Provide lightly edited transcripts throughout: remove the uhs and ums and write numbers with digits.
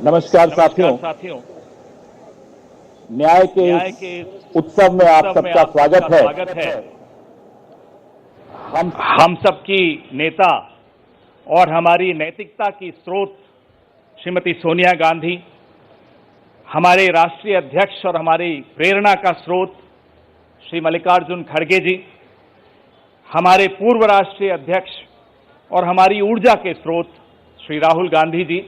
नमस्कार साथियों, न्याय के उत्सव में आप सबका स्वागत है। हम सबकी नेता और हमारी नैतिकता की स्रोत श्रीमती सोनिया गांधी, हमारे राष्ट्रीय अध्यक्ष और हमारी प्रेरणा का स्रोत श्री मल्लिकार्जुन खड़गे जी, हमारे पूर्व राष्ट्रीय अध्यक्ष और हमारी ऊर्जा के स्रोत श्री राहुल गांधी जी,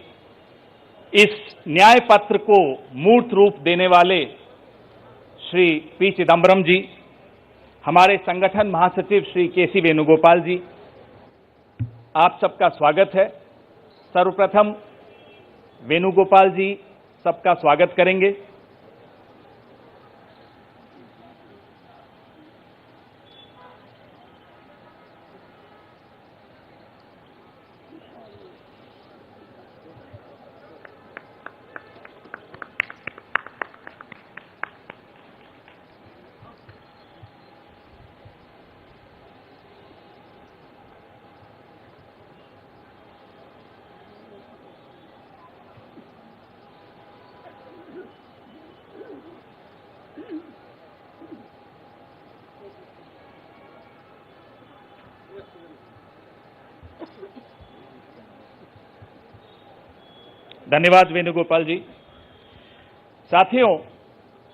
इस न्याय पत्र को मूर्त रूप देने वाले श्री पी चिदम्बरम जी, हमारे संगठन महासचिव श्री केसी वेणुगोपाल जी, आप सबका स्वागत है। सर्वप्रथम वेणुगोपाल जी सबका स्वागत करेंगे। धन्यवाद वेणुगोपाल जी। साथियों,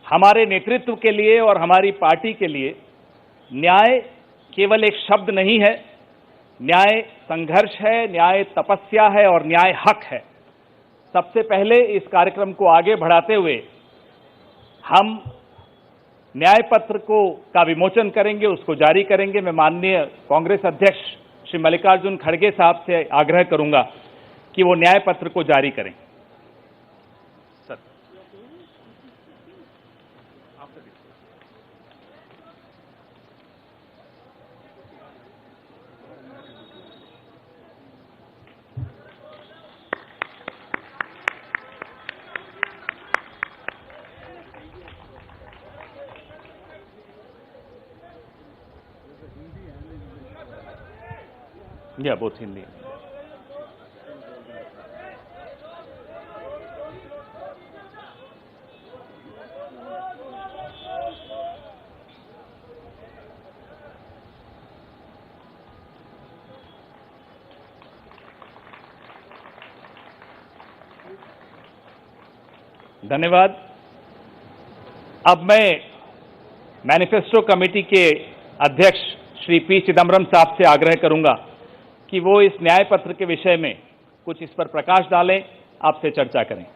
हमारे नेतृत्व के लिए और हमारी पार्टी के लिए न्याय केवल एक शब्द नहीं है, न्याय संघर्ष है, न्याय तपस्या है और न्याय हक है। सबसे पहले इस कार्यक्रम को आगे बढ़ाते हुए हम न्याय पत्र का विमोचन करेंगे, उसको जारी करेंगे। मैं माननीय कांग्रेस अध्यक्ष श्री मल्लिकार्जुन खड़गे साहब से आग्रह करूंगा कि वो न्याय पत्र को जारी करें। सर, या बोथ हिंदी। धन्यवाद। अब मैं मैनिफेस्टो कमेटी के अध्यक्ष श्री पी चिदम्बरम साहब से आग्रह करूंगा कि वो इस न्याय पत्र के विषय में कुछ इस पर प्रकाश डालें, आपसे चर्चा करें।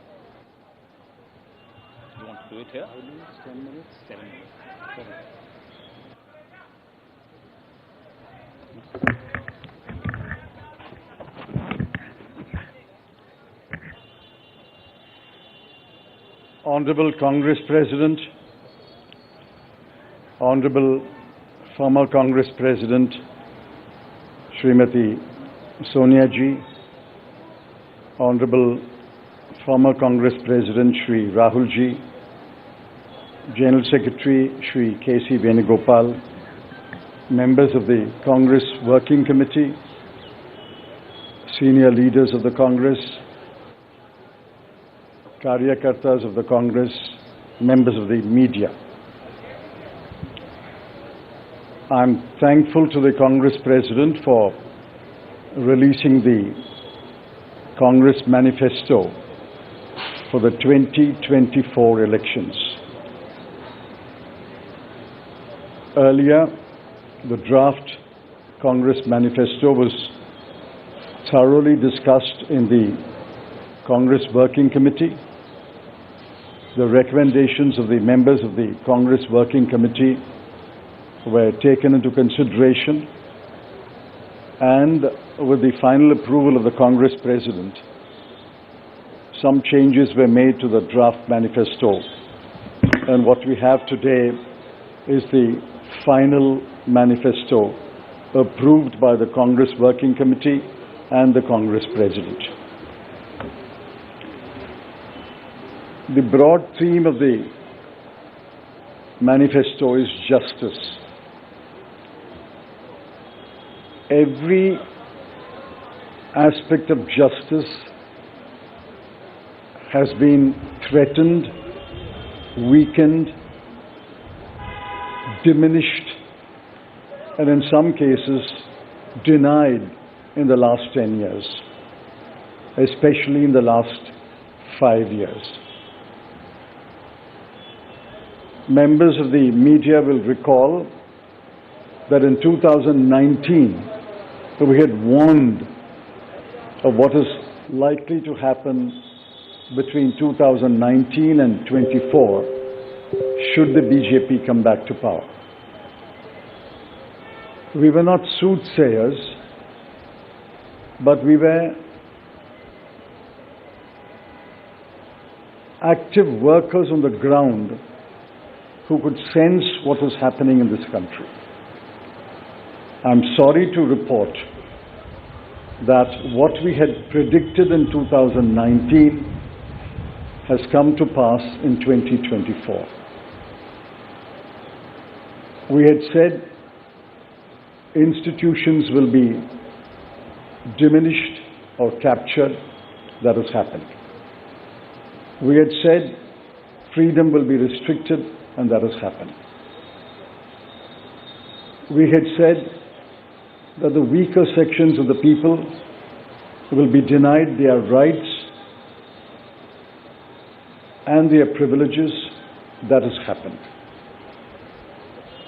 Honorable Congress President, Honorable former Congress President Srimati Sonia Ji, Honorable former Congress President Shri Rahul Ji, General Secretary Shri K.C. Venugopal, members of the Congress Working Committee, senior leaders of the Congress, Karyakartas of the Congress, members of the media. I'm thankful to the Congress President for releasing the Congress Manifesto for the 2024 elections. Earlier, the draft Congress Manifesto was thoroughly discussed in the Congress Working Committee. The recommendations of the members of the Congress Working Committee were taken into consideration, and with the final approval of the Congress President, some changes were made to the draft manifesto. And what we have today is the final manifesto approved by the Congress Working Committee and the Congress President. The broad theme of the manifesto is justice. Every aspect of justice has been threatened, weakened, diminished, and in some cases denied in the last 10 years, especially in the last 5 years. Members of the media will recall that in 2019, we had warned of what is likely to happen between 2019 and 24 should the BJP come back to power. We were not soothsayers, but we were active workers on the ground who could sense what was happening in this country. I'm sorry to report that what we had predicted in 2019 has come to pass in 2024. We had said institutions will be diminished or captured. That has happened. We had said freedom will be restricted, and that has happened. We had said that the weaker sections of the people will be denied their rights and their privileges. That has happened.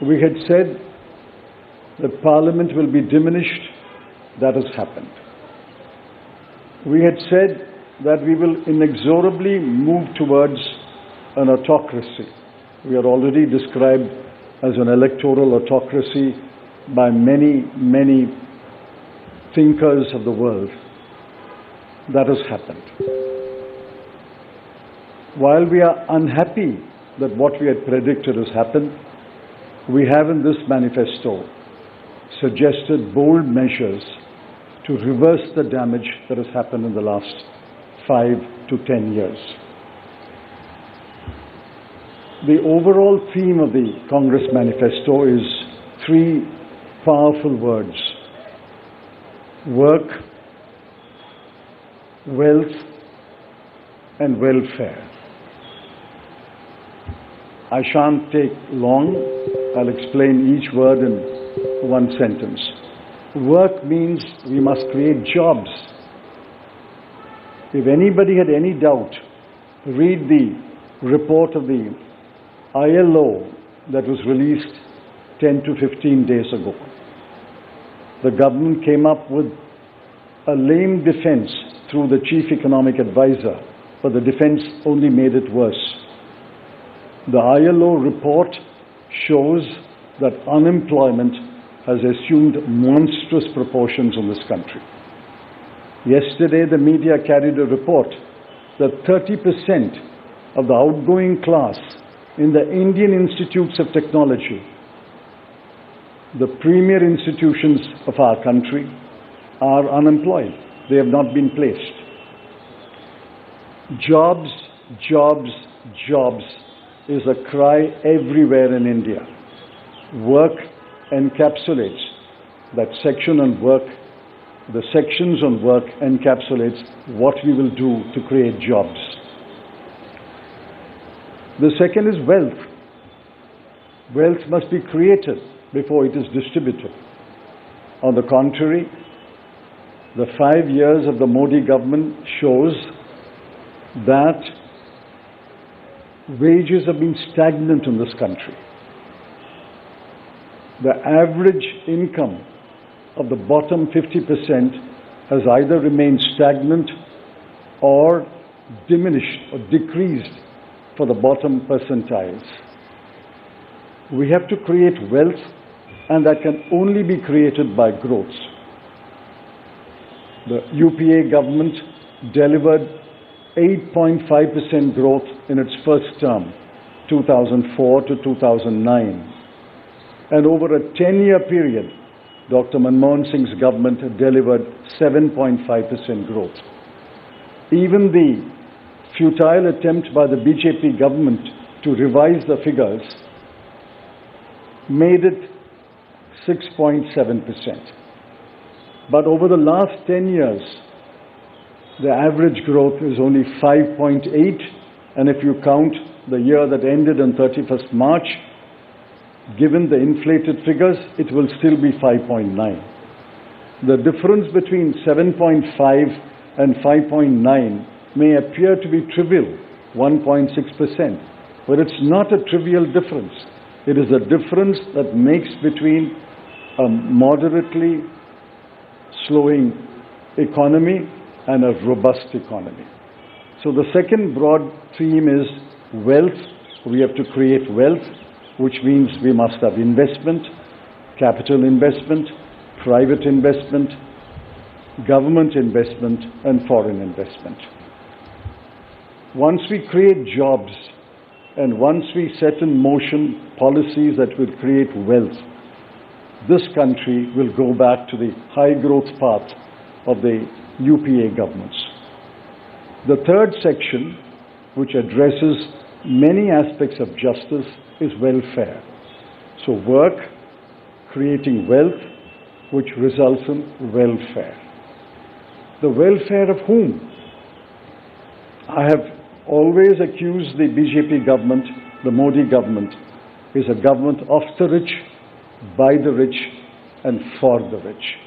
We had said that Parliament will be diminished. That has happened. We had said that we will inexorably move towards an autocracy. We are already described as an electoral autocracy by many, many thinkers of the world. That has happened. While we are unhappy that what we had predicted has happened, we have in this manifesto suggested bold measures to reverse the damage that has happened in the last 5 to 10 years. The overall theme of the Congress Manifesto is 3 powerful words: work, wealth, and welfare. I shan't take long. I'll explain each word in one sentence. Work means we must create jobs. If anybody had any doubt, read the report of the ILO that was released 10 to 15 days ago. The government came up with a lame defense through the chief economic advisor, but the defense only made it worse. The ILO report shows that unemployment has assumed monstrous proportions in this country. Yesterday, the media carried a report that 30% of the outgoing class in the Indian institutes of technology, the premier institutions of our country, are unemployed. They have not been placed. Jobs, jobs, jobs is a cry everywhere in India. Work encapsulates that section on work. The sections on work encapsulates what we will do to create jobs. The second is wealth. Wealth must be created before it is distributed. On the contrary, the 5 years of the Modi government shows that wages have been stagnant in this country. the average income of the bottom 50% has either remained stagnant or diminished or decreased for the bottom percentiles. We have to create wealth, and that can only be created by growth. The UPA government delivered 8.5% growth in its first term, 2004 to 2009. And over a 10-year period, Dr. Manmohan Singh's government delivered 7.5% growth. Even the futile attempt by the BJP government to revise the figures made it 6.7%. But over the last 10 years, the average growth is only 5.8, and if you count the year that ended on 31st March, given the inflated figures, it will still be 5.9. The difference between 7.5 and 5.9 may appear to be trivial, 1.6%, but it's not a trivial difference. It is a difference that makes between a moderately slowing economy and a robust economy. So the second broad theme is wealth. We have to create wealth, which means we must have investment, capital investment, private investment, government investment, and foreign investment. Once we create jobs and once we set in motion policies that will create wealth, this country will go back to the high growth path of the UPA governments. The third section, which addresses many aspects of justice, is welfare. So work, creating wealth, which results in welfare. The welfare of whom? I have always accused the BJP government, the Modi government, is a government of the rich, by the rich, and for the rich.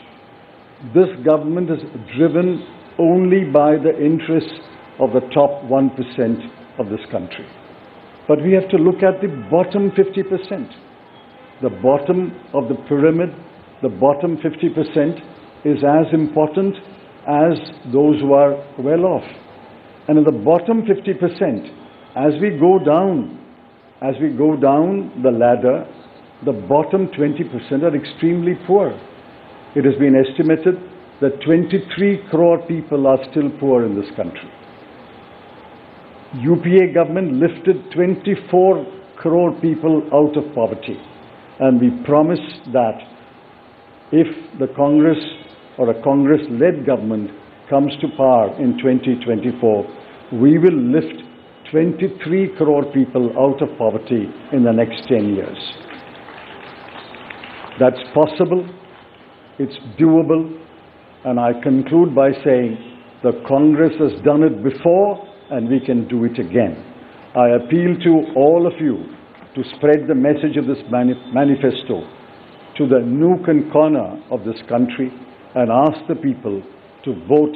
This government is driven only by the interests of the top 1% of this country. But we have to look at the bottom 50%. The bottom of the pyramid, the bottom 50% is as important as those who are well off. And in the bottom 50%, as we go down the ladder, the bottom 20% are extremely poor. It has been estimated that 23 crore people are still poor in this country. UPA government lifted 24 crore people out of poverty, and we promise that if the Congress or a Congress-led government comes to power in 2024, we will lift 23 crore people out of poverty in the next 10 years. That's possible, it's doable, and I conclude by saying the Congress has done it before and we can do it again. I appeal to all of you to spread the message of this manifesto to the nook and corner of this country and ask the people to vote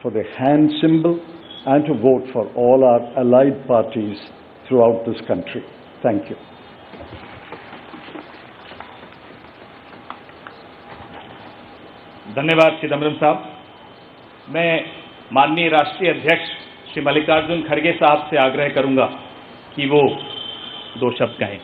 for the hand symbol and to vote for all our allied parties throughout this country. Thank you. धन्यवाद चिदम्बरम साहब। मैं माननीय राष्ट्रीय अध्यक्ष श्री मल्लिकार्जुन खड़गे साहब से आग्रह करूंगा कि वो दो शब्द कहें।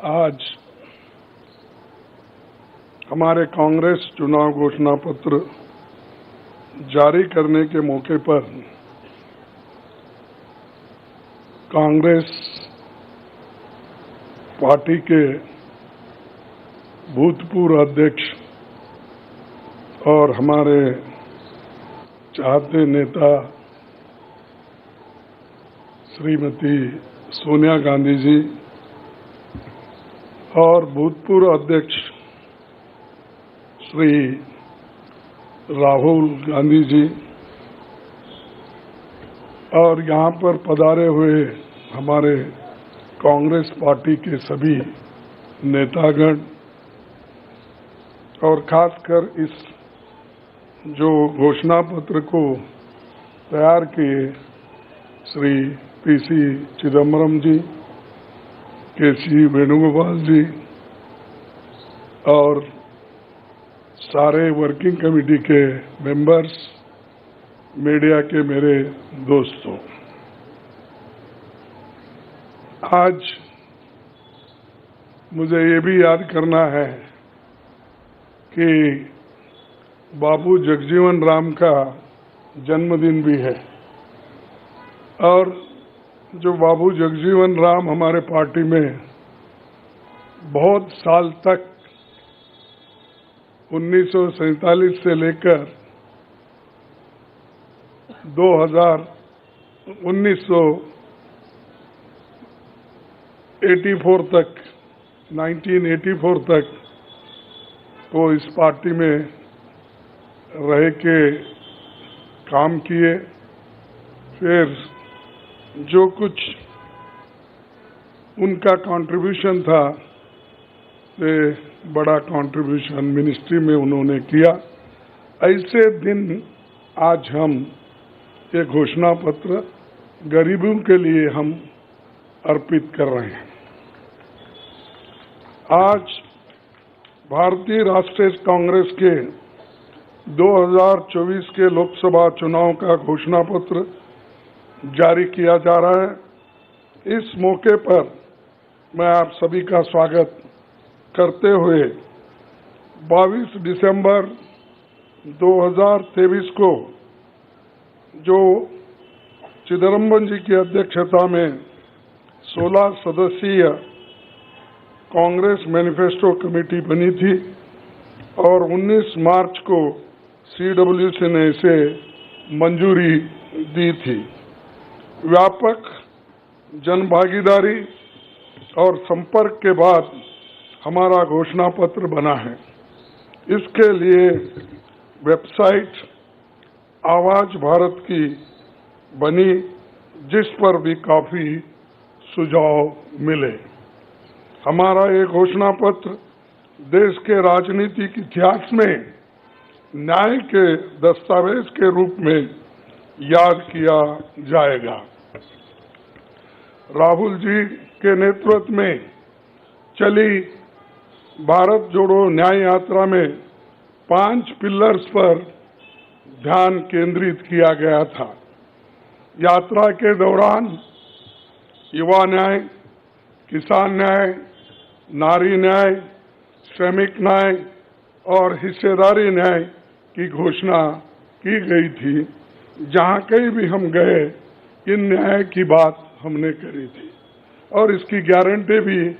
आज हमारे कांग्रेस चुनाव घोषणा पत्र जारी करने के मौके पर कांग्रेस पार्टी के भूतपूर्व अध्यक्ष और हमारे चाहते नेता श्रीमती सोनिया गांधी जी और भूतपूर्व अध्यक्ष श्री राहुल गांधी जी और यहाँ पर पधारे हुए हमारे कांग्रेस पार्टी के सभी नेतागण और खासकर इस जो घोषणा पत्र को तैयार किए श्री पीसी चिदम्बरम जी, केसी वेणुगोपाल जी और सारे वर्किंग कमेटी के मेंबर्स, मीडिया के मेरे दोस्तों, आज मुझे ये भी याद करना है कि बाबू जगजीवन राम का जन्मदिन भी है और जो बाबू जगजीवन राम हमारे पार्टी में बहुत साल तक 1947 से लेकर 1984 तक 1984 तक वो इस पार्टी में रह के काम किए। फिर जो कुछ उनका कंट्रीब्यूशन था से बड़ा कंट्रीब्यूशन मिनिस्ट्री में उन्होंने किया। ऐसे दिन आज हम ये घोषणा पत्र गरीबों के लिए हम अर्पित कर रहे हैं। आज भारतीय राष्ट्रीय कांग्रेस के 2024 के लोकसभा चुनाव का घोषणा पत्र जारी किया जा रहा है। इस मौके पर मैं आप सभी का स्वागत करते हुए 22 दिसंबर 2023 को जो चिदम्बरम जी की अध्यक्षता में 16 सदस्यीय कांग्रेस मैनिफेस्टो कमेटी बनी थी और 19 मार्च को CWC ने इसे मंजूरी दी थी। व्यापक जनभागीदारी और संपर्क के बाद हमारा घोषणा पत्र बना है। इसके लिए वेबसाइट आवाज भारत की बनी, जिस पर भी काफी सुझाव मिले। हमारा ये घोषणा पत्र देश के राजनीतिक इतिहास में न्याय के दस्तावेज के रूप में याद किया जाएगा। राहुल जी के नेतृत्व में चली भारत जोड़ो न्याय यात्रा में 5 पिलर्स पर ध्यान केंद्रित किया गया था। यात्रा के दौरान युवा न्याय, किसान न्याय, नारी न्याय, श्रमिक न्याय और हिस्सेदारी न्याय की घोषणा की गई थी। जहां कहीं भी हम गए इन न्याय की बात हमने करी थी और इसकी गारंटी भी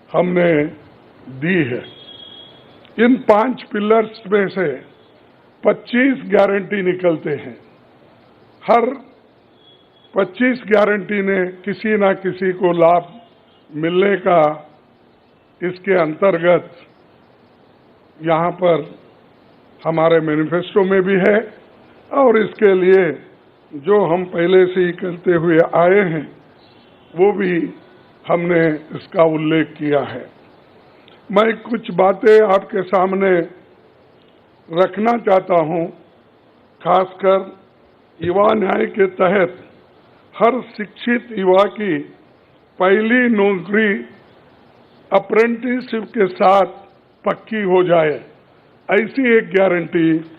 हमने दी है। इन 5 पिलर्स में से 25 गारंटी निकलते हैं। हर 25 गारंटी ने किसी ना किसी को लाभ मिलने का इसके अंतर्गत यहाँ पर हमारे मैनिफेस्टो में भी है और इसके लिए जो हम पहले से ही करते हुए आए हैं वो भी हमने इसका उल्लेख किया है। मैं कुछ बातें आपके सामने रखना चाहता हूं। खासकर युवा न्याय के तहत हर शिक्षित युवा की पहली नौकरी अप्रेंटिसशिप के साथ पक्की हो जाए, ऐसी एक गारंटी